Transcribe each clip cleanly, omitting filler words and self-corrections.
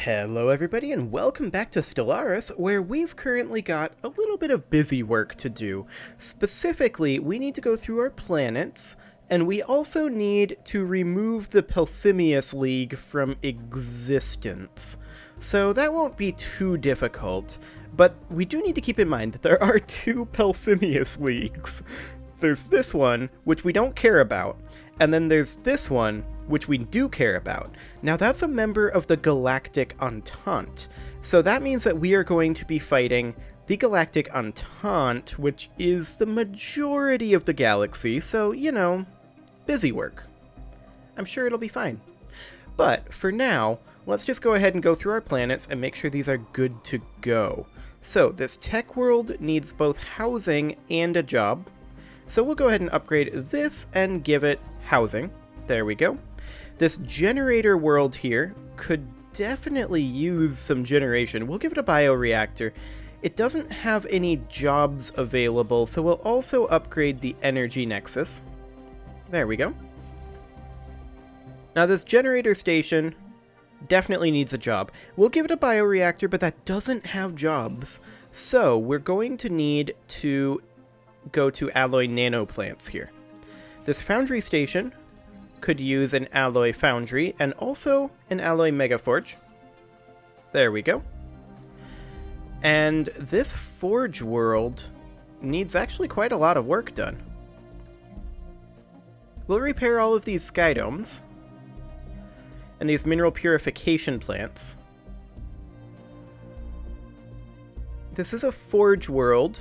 Hello everybody and welcome back to Stellaris, where we've currently got a little bit of busy work to do. Specifically, we need to go through our planets, and we also need to remove the Pelsimius League from existence. So that won't be too difficult, but we do need to keep in mind that there are two Pelsimius Leagues. There's this one, which we don't care about, and then there's this one, which we do care about. Now that's a member of the Galactic Entente, so that means that we are going to be fighting the Galactic Entente, which is the majority of the galaxy, so, you know, busy work. I'm sure it'll be fine. But for now, let's just go ahead and go through our planets and make sure these are good to go. So this tech world needs both housing and a job, so we'll go ahead and upgrade this and give it housing. There we go. This generator world here could definitely use some generation. We'll give it a bioreactor. It doesn't have any jobs available, so we'll also upgrade the energy nexus. There we go. Now this generator station definitely needs a job. We'll give it a bioreactor, but that doesn't have jobs. So we're going to need to go to alloy nanoplants here. This foundry station could use an alloy foundry and also an alloy megaforge. There we go. And this forge world needs actually quite a lot of work done. We'll repair all of these sky domes and these mineral purification plants. This is a forge world,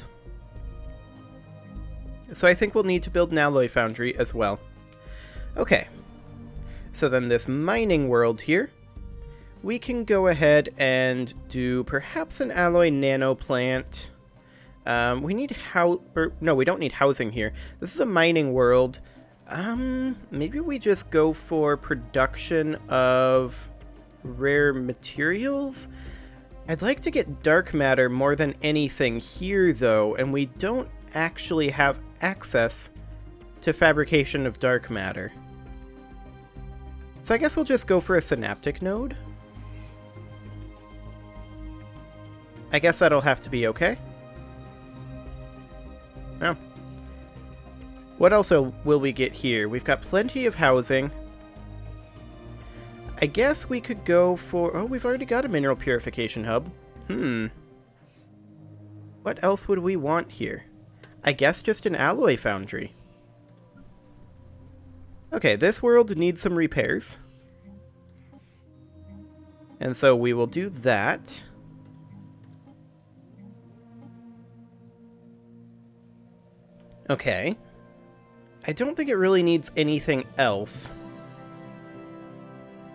so I think we'll need to build an alloy foundry as well. Okay, so then this mining world here, we can go ahead and do perhaps an alloy nano plant. We need we don't need housing here. This is a mining world. Maybe we just go for production of rare materials? I'd like to get dark matter more than anything here though, and we don't actually have access to fabrication of dark matter. So I guess we'll just go for a synaptic node. I guess that'll have to be okay. Oh. What else will we get here? We've got plenty of housing. I guess we could go for... Oh, we've already got a mineral purification hub. What else would we want here? I guess just an alloy foundry. Okay, this world needs some repairs. And so we will do that. Okay. I don't think it really needs anything else.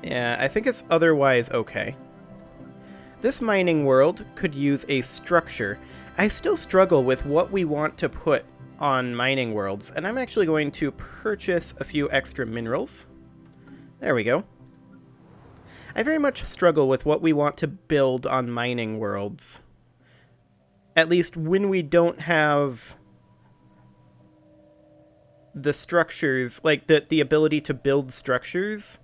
Yeah, I think it's otherwise okay. This mining world could use a structure. I still struggle with what we want to put on mining worlds, and I'm actually going to purchase a few extra minerals. There we go. I very much struggle with what we want to build on mining worlds. At least when we don't have the structures, like the ability to build structures,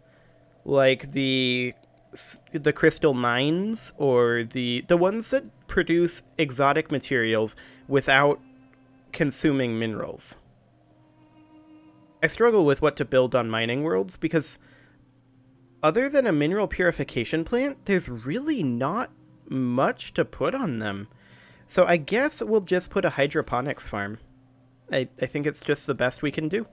like the crystal mines, or the ones that produce exotic materials without consuming minerals. I struggle with what to build on mining worlds because other than a mineral purification plant, there's really not much to put on them. So I guess we'll just put a hydroponics farm. I think it's just the best we can do.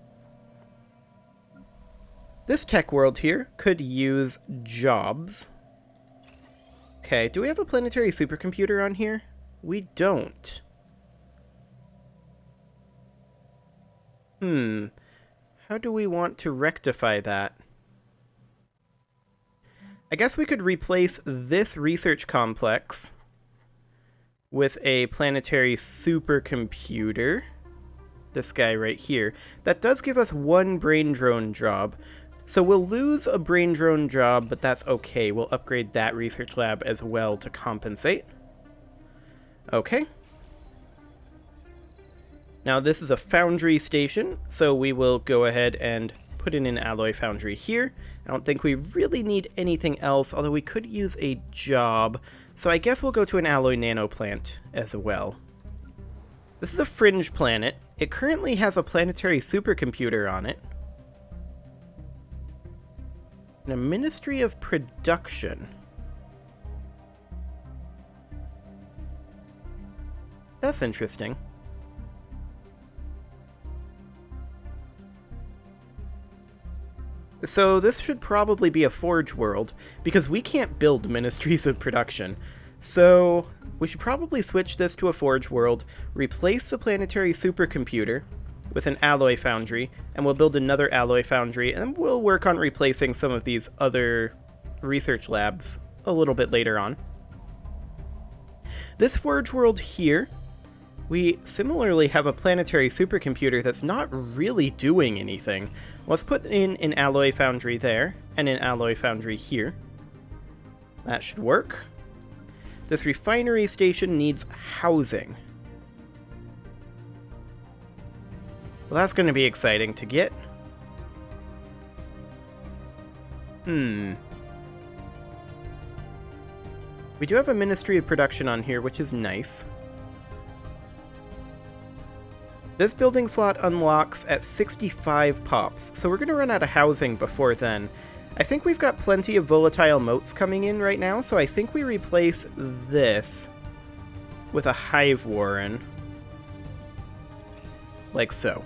This tech world here could use jobs. Okay, do we have a planetary supercomputer on here? We don't. How do we want to rectify that? I guess we could replace this research complex with a planetary supercomputer. This guy right here. That does give us one brain drone job. So we'll lose a brain drone job, but that's okay. We'll upgrade that research lab as well to compensate. Okay. Now this is a foundry station, so we will go ahead and put put in an alloy foundry here. I don't think we really need anything else, although we could use a job. So I guess we'll go to an alloy nano plant as well. This is a fringe planet. It currently has a planetary supercomputer on it. And a Ministry of Production. That's interesting. So this should probably be a forge world, because we can't build ministries of production. So we should probably switch this to a forge world, replace the planetary supercomputer with an alloy foundry, and we'll build another alloy foundry, and we'll work on replacing some of these other research labs a little bit later on. This forge world here, we similarly have a planetary supercomputer that's not really doing anything. Let's put in an alloy foundry there, and an alloy foundry here. That should work. This refinery station needs housing. Well, that's going to be exciting to get. We do have a Ministry of Production on here, which is nice. This building slot unlocks at 65 pops, so we're going to run out of housing before then. I think we've got plenty of volatile motes coming in right now, so I think we replace this with a hive warren. Like so.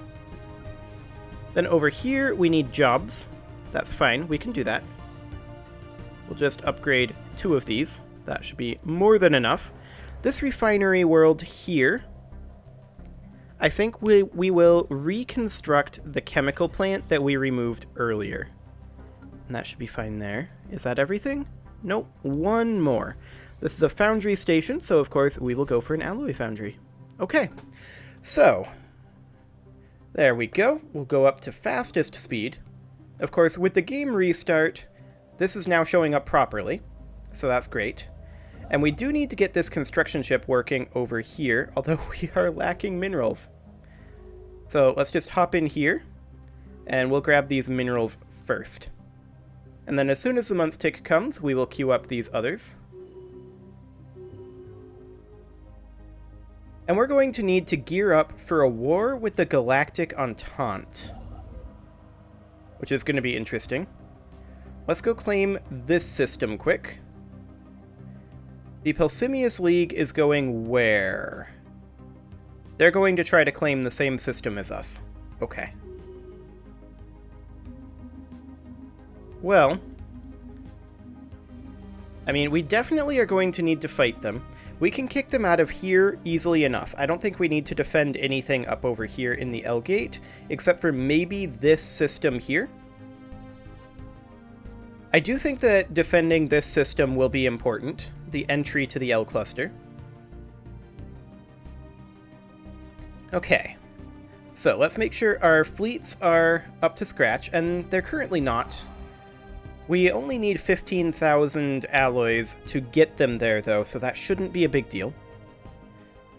Then over here, we need jobs. That's fine, we can do that. We'll just upgrade 2 of these. That should be more than enough. This refinery world here, I think we will reconstruct the chemical plant that we removed earlier. And that should be fine there. Is that everything? Nope, one more. This is a foundry station, so of course we will go for an alloy foundry. Okay, so there we go. We'll go up to fastest speed. Of course, with the game restart, this is now showing up properly, so that's great. And we do need to get this construction ship working over here, although we are lacking minerals. So let's just hop in here, and we'll grab these minerals first. And then as soon as the month tick comes, we will queue up these others. And we're going to need to gear up for a war with the Galactic Entente, which is going to be interesting. Let's go claim this system quick. The Pelsimius League is going where? They're going to try to claim the same system as us. Okay. Well, I mean, we definitely are going to need to fight them. We can kick them out of here easily enough. I don't think we need to defend anything up over here in the L gate, except for maybe this system here. I do think that defending this system will be important, the entry to the L cluster. Okay, so let's make sure our fleets are up to scratch, and they're currently not. We only need 15,000 alloys to get them there, though, so that shouldn't be a big deal.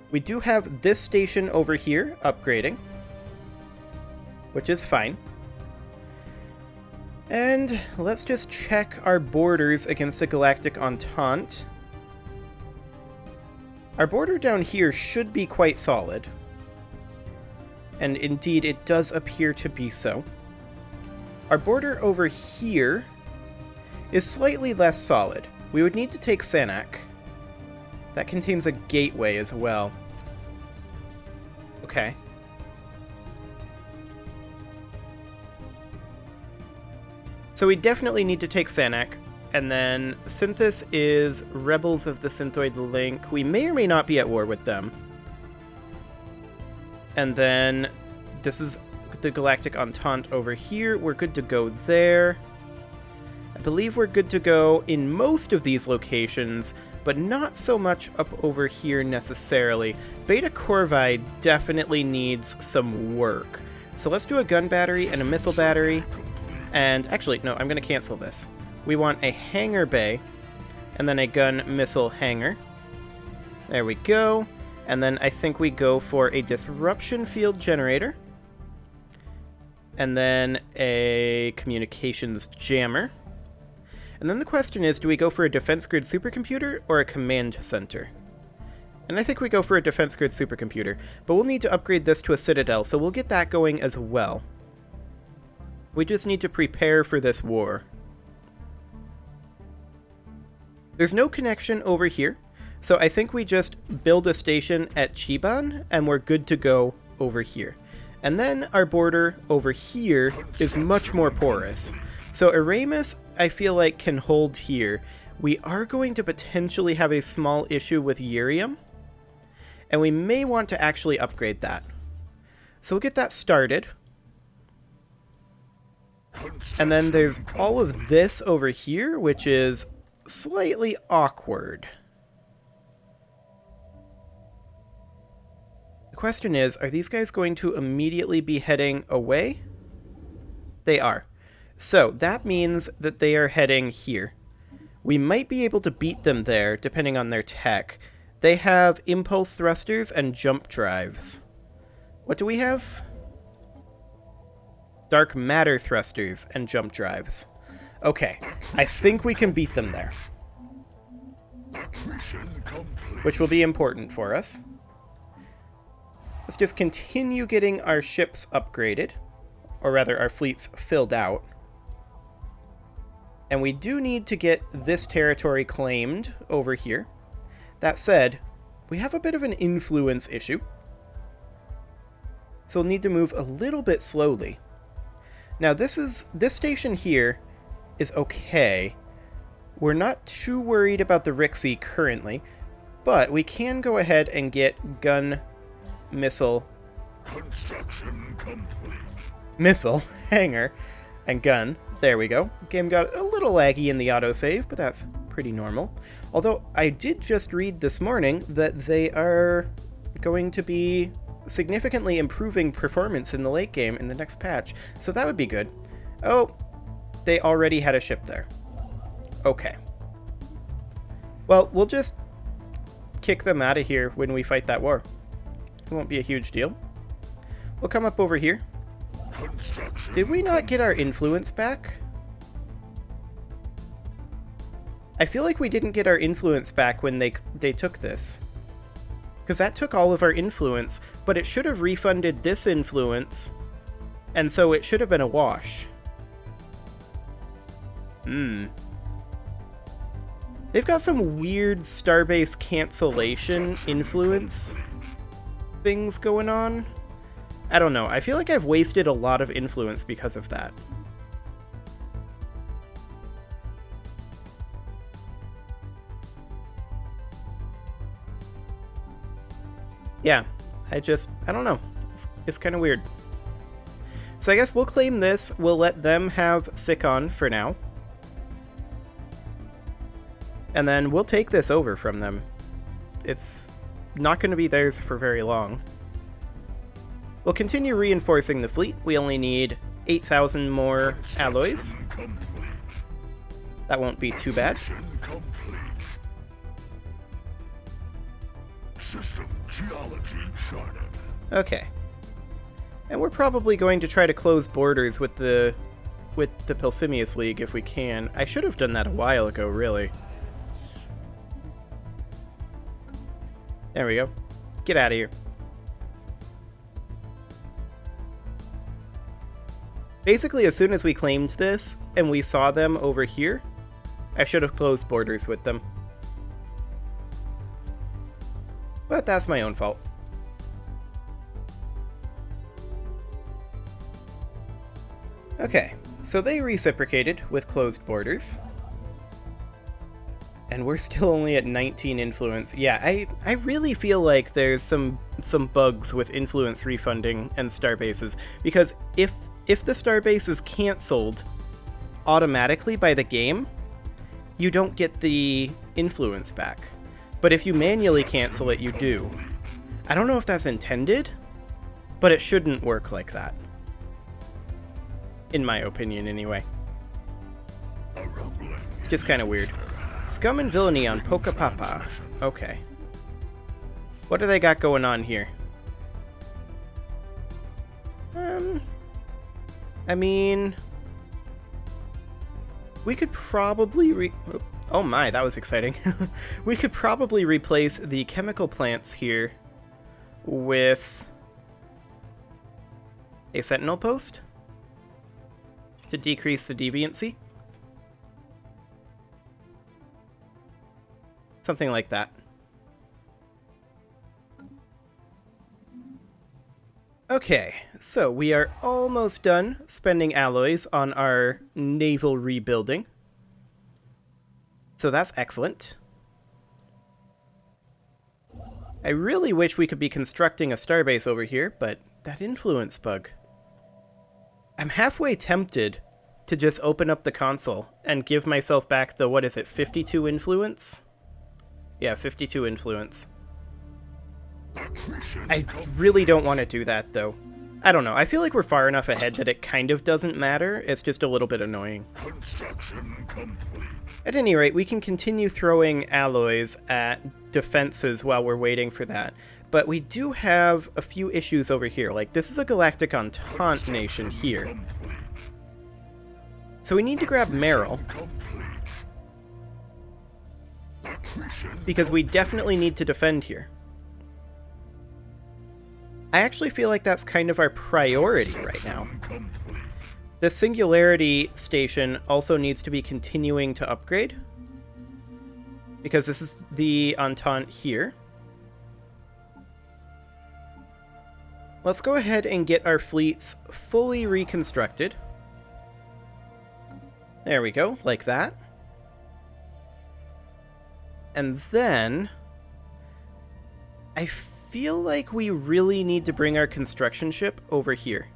We do have this station over here upgrading, which is fine. And let's just check our borders against the Galactic Entente. Our border down here should be quite solid. And indeed, it does appear to be so. Our border over here is slightly less solid. We would need to take Sanak. That contains a gateway as well. Okay. So we definitely need to take Sanak. And then Synthis is Rebels of the Synthoid Link. We may or may not be at war with them. And then this is the Galactic Entente over here. We're good to go there. I believe we're good to go in most of these locations, but not so much up over here necessarily. Beta Corvi definitely needs some work. So let's do a gun battery and a missile battery. And actually, no, I'm going to cancel this. We want a hangar bay, and then a gun missile hangar. There we go. And then I think we go for a disruption field generator. and then a communications jammer. And then the question is, do we go for a defense grid supercomputer or a command center? And I think we go for a defense grid supercomputer, but we'll need to upgrade this to a citadel, so we'll get that going as well. We just need to prepare for this war. There's no connection over here, so I think we just build a station at Chiban, and we're good to go over here. And then our border over here is much more porous. So Aramis, I feel like, can hold here. We are going to potentially have a small issue with Urium, and we may want to actually upgrade that. So we'll get that started. And then there's all of this over here, which is slightly awkward. The question is, are these guys going to immediately be heading away? They are. So that means that they are heading here. We might be able to beat them there, depending on their tech. They have impulse thrusters and jump drives. What do we have? Dark matter thrusters and jump drives. Okay, I think we can beat them there. Which will be important for us. Let's just continue getting our ships upgraded. Or rather, our fleets filled out. And we do need to get this territory claimed over here. That said, we have a bit of an influence issue. So we'll need to move a little bit slowly. Now this station here is okay. We're not too worried about the Rixie currently, but we can go ahead and get gun, missile, Construction complete. Missile, hangar, and gun. There we go. Game got a little laggy in the autosave, but that's pretty normal. Although I did just read this morning that they are going to be significantly improving performance in the late game in the next patch, so that would be good. Oh, they already had a ship there. Okay. Well, we'll just kick them out of here when we fight that war. It won't be a huge deal. We'll come up over here. Did we not get our influence back? I feel like we didn't get our influence back when they took this. Because that took all of our influence, but it should have refunded this influence, and so it should have been a wash. They've got some weird Starbase cancellation influence things going on. I don't know. I feel like I've wasted a lot of influence because of that. Yeah, I don't know. It's kind of weird. So I guess we'll claim this. We'll let them have Sikon for now. And then we'll take this over from them. It's not going to be theirs for very long. We'll continue reinforcing the fleet. We only need 8,000 more alloys. That won't be too bad. System geology charted. Okay. And we're probably going to try to close borders with the Pilsimius League if we can. I should have done that a while ago, really. There we go. Get out of here. Basically, as soon as we claimed this, and we saw them over here, I should have closed borders with them. But that's my own fault. Okay, so they reciprocated with closed borders. And we're still only at 19 influence. Yeah, I really feel like there's some bugs with influence refunding and starbases. Because if the starbase is cancelled automatically by the game, you don't get the influence back. But if you manually cancel it, you do. I don't know if that's intended, but it shouldn't work like that. In my opinion, anyway. It's just kind of weird. Scum and Villainy on Pokapapa. Okay. What do they got going on here? I mean, we could probably oh my, that was exciting. We could probably replace the chemical plants here with a sentinel post to decrease the deviancy. Something like that. Okay, so we are almost done spending alloys on our naval rebuilding. So that's excellent. I really wish we could be constructing a starbase over here, but that influence bug. I'm halfway tempted to just open up the console and give myself back the, what is it, 52 influence? Yeah, 52 influence. I really don't want to do that, though. I don't know. I feel like we're far enough ahead that it kind of doesn't matter. It's just a little bit annoying. Construction complete. At any rate, we can continue throwing alloys at defenses while we're waiting for that. But we do have a few issues over here. Like, this is a Galactic Entente nation here. Complete. So we need to grab Merrill, because we definitely need to defend here. I actually feel like that's kind of our priority right now. The Singularity Station also needs to be continuing to upgrade, because this is the Entente here. Let's go ahead and get our fleets fully reconstructed. There we go, like that. And then I feel like we really need to bring our construction ship over here.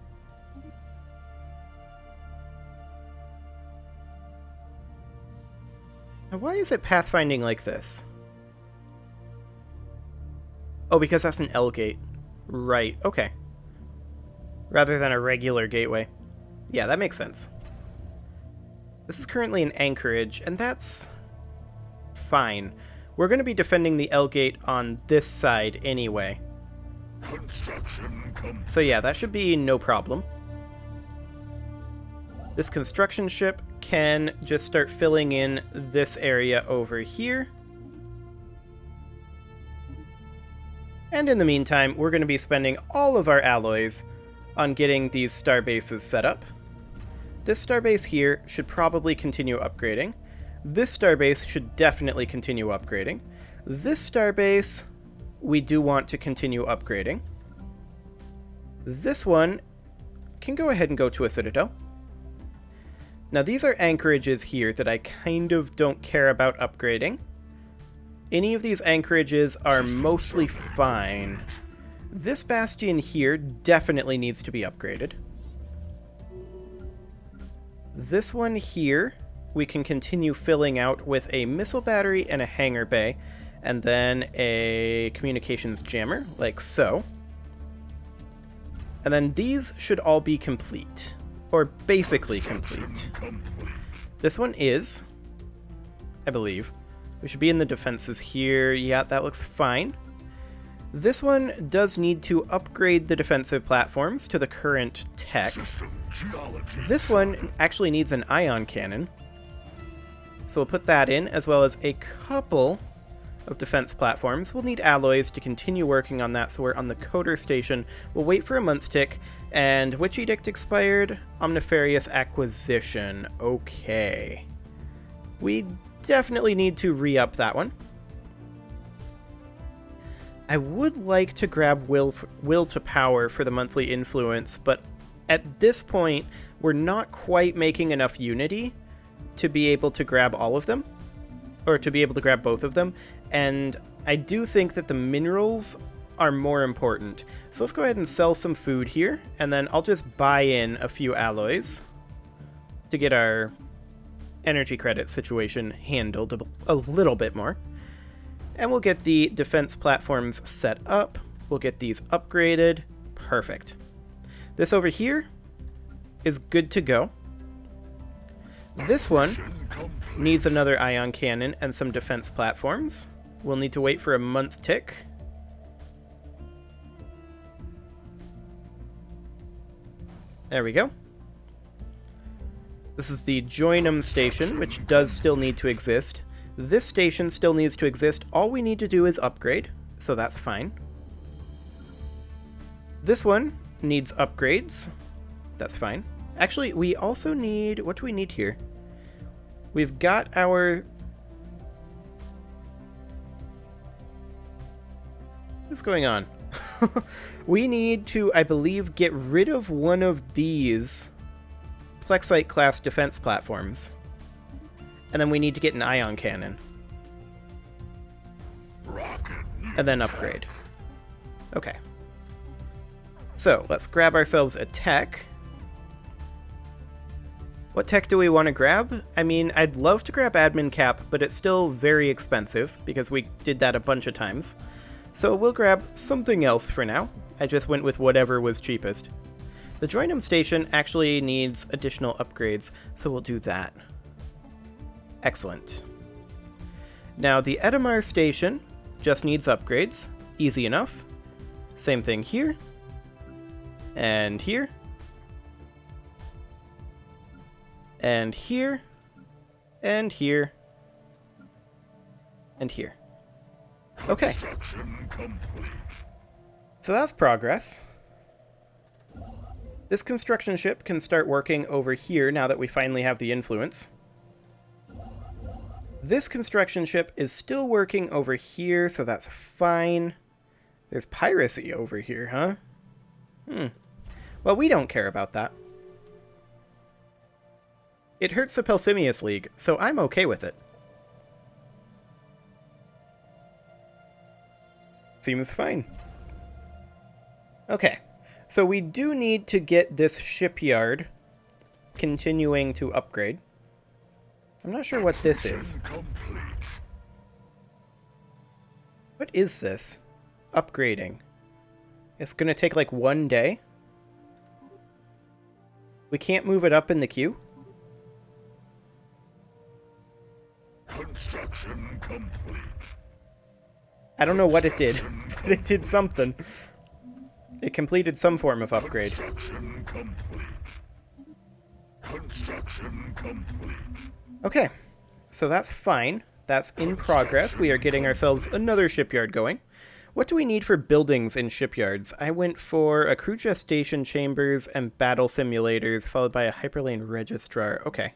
Now, why is it pathfinding like this? Oh, because that's an L gate. Right, okay. Rather than a regular gateway. Yeah, that makes sense. This is currently an anchorage, and that's fine. We're going to be defending the L gate on this side anyway. Construction complete. So yeah, that should be no problem. This construction ship can just start filling in this area over here. And in the meantime, we're going to be spending all of our alloys on getting these star bases set up. This starbase here should probably continue upgrading. This starbase should definitely continue upgrading. This starbase, we do want to continue upgrading. This one can go ahead and go to a citadel. Now these are anchorages here that I kind of don't care about upgrading. Any of these anchorages are mostly fine. This bastion here definitely needs to be upgraded. This one here, we can continue filling out with a missile battery and a hangar bay, and then a communications jammer, like so. And then these should all be complete, or basically complete. This one is, I believe. We should be in the defenses here. Yeah, that looks fine. This one does need to upgrade the defensive platforms to the current tech. This one actually needs an ion cannon. So we'll put that in, as well as a couple of defense platforms. We'll need alloys to continue working on that, so we're on the coder station. We'll wait for a month tick, and which edict expired? Omnifarious Acquisition. Okay. We definitely need to re-up that one. I would like to grab Will to Power for the monthly influence, but at this point, we're not quite making enough unity to be able to grab all of them, or to be able to grab both of them, and I do think that the minerals are more important. So let's go ahead and sell some food here, and then I'll just buy in a few alloys to get our energy credit situation handled a little bit more. And we'll get the defense platforms set up. We'll get these upgraded. Perfect. This over here is good to go. This one needs another ion cannon and some defense platforms. We'll need to wait for a month tick. There we go. This is the Joinum station, which does still need to exist. This station still needs to exist. All we need to do is upgrade, so that's fine. This one needs upgrades. That's fine. Actually, we also need... What do we need here? We've got our... What's going on? We need to, I believe, get rid of one of these Plexite class defense platforms. And then we need to get an ion cannon. And then upgrade. Okay. So, let's grab ourselves a tech. What tech do we want to grab? I mean, I'd love to grab admin cap, but it's still very expensive, because we did that a bunch of times. So we'll grab something else for now. I just went with whatever was cheapest. The Joinum station actually needs additional upgrades, so we'll do that. Excellent. Now the Edamar station just needs upgrades. Easy enough. Same thing here. And here. And here. And here. And here. Okay. So that's progress. This construction ship can start working over here now that we finally have the influence. This construction ship is still working over here, so that's fine. There's piracy over here, huh? Well, we don't care about that. It hurts the Pelsimius League, so I'm okay with it. Seems fine. Okay, so we do need to get this shipyard continuing to upgrade. I'm not sure what this is. What is this? Upgrading. It's gonna take like 1 day? We can't move it up in the queue? Construction complete. I don't know what it did, but it did something. It completed some form of upgrade. Construction complete. Construction complete. Okay, so that's fine. That's in progress. We are getting ourselves another shipyard going. What do we need for buildings in shipyards? I went for a crew gestation chambers and battle simulators, followed by a hyperlane registrar. Okay,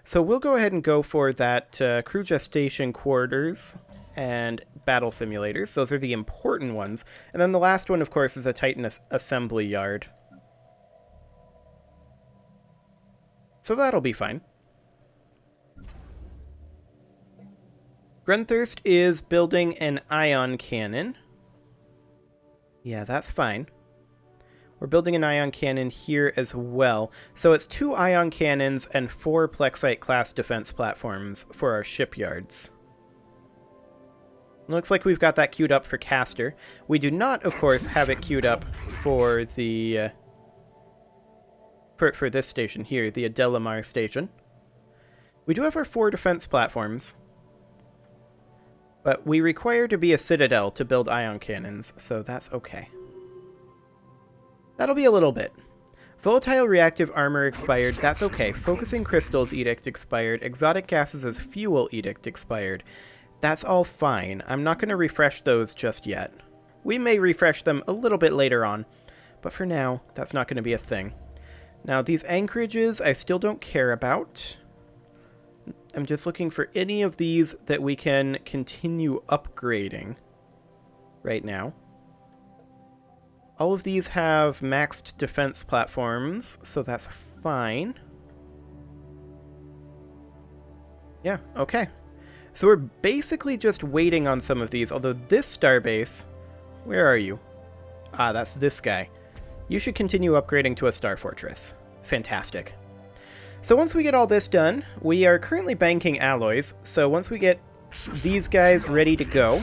so we'll go ahead and go for that crew gestation quarters and battle simulators. Those are the important ones. And then the last one, of course, is a Titan assembly yard. So that'll be fine. Grunthirst is building an ion cannon. Yeah, that's fine. We're building an ion cannon here as well. So it's 2 ion cannons and 4 Plexite class defense platforms for our shipyards. Looks like we've got that queued up for Caster. We do not, of course, have it queued up for the for this station here, the Adelamar station. We do have our 4 defense platforms, but we require to be a citadel to build ion cannons, so that's okay. That'll be a little bit. Volatile reactive armor expired, that's okay. Focusing crystals edict expired. Exotic gases as fuel edict expired. That's all fine. I'm not going to refresh those just yet. We may refresh them a little bit later on, but for now, that's not going to be a thing. Now, these anchorages I still don't care about. I'm just looking for any of these that we can continue upgrading right now. All of these have maxed defense platforms, so that's fine. Yeah, okay. So we're basically just waiting on some of these, although this starbase... Where are you? Ah, that's this guy. You should continue upgrading to a star fortress. Fantastic. So once we get all this done, we are currently banking alloys, so once we get these guys ready to go,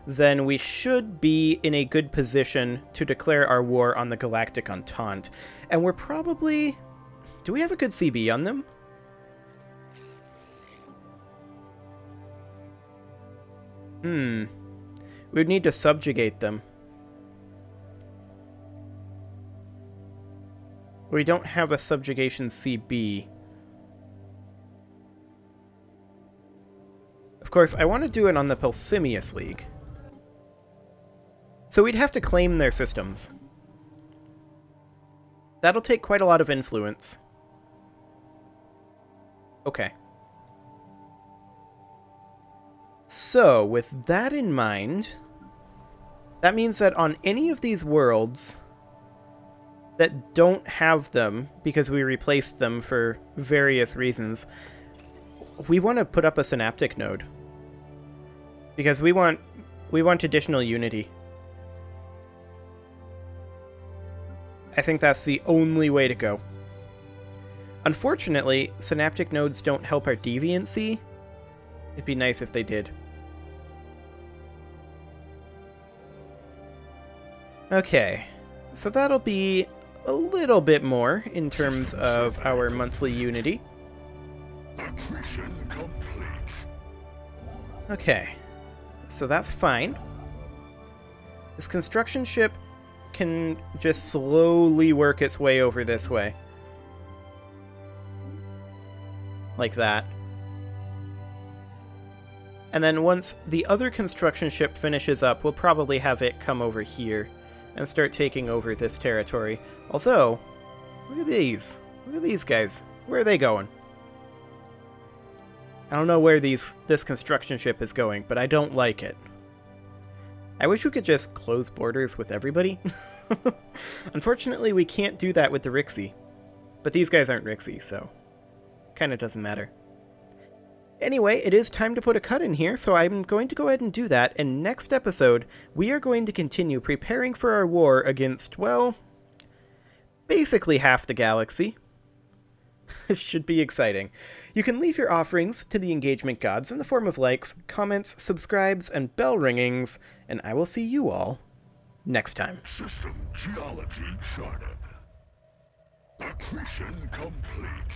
then we should be in a good position to declare our war on the Galactic Entente. And we're probably... Do we have a good CB on them? We'd need to subjugate them. We don't have a subjugation CB. Of course, I want to do it on the Pulsimius League. So we'd have to claim their systems. That'll take quite a lot of influence. Okay. So, with that in mind, that means that on any of these worlds that don't have them, because we replaced them for various reasons, we want to put up a synaptic node. Because we want additional unity. I think that's the only way to go. Unfortunately, synaptic nodes don't help our deviancy. It'd be nice if they did. Okay, so that'll be a little bit more in terms of our monthly unity. Accretion complete. Okay, so that's fine. This construction ship can just slowly work its way over this way. Like that. And then once the other construction ship finishes up, we'll probably have it come over here and start taking over this territory. Although, look at these. Look at these guys. Where are they going? I don't know where this construction ship is going, but I don't like it. I wish we could just close borders with everybody. Unfortunately, we can't do that with the Rixie. But these guys aren't Rixie, so kind of doesn't matter. Anyway, it is time to put a cut in here, so I'm going to go ahead and do that, and next episode, we are going to continue preparing for our war against, well, basically half the galaxy. This should be exciting. You can leave your offerings to the engagement gods in the form of likes, comments, subscribes, and bell ringings, and I will see you all next time. System geology charted. Accretion complete.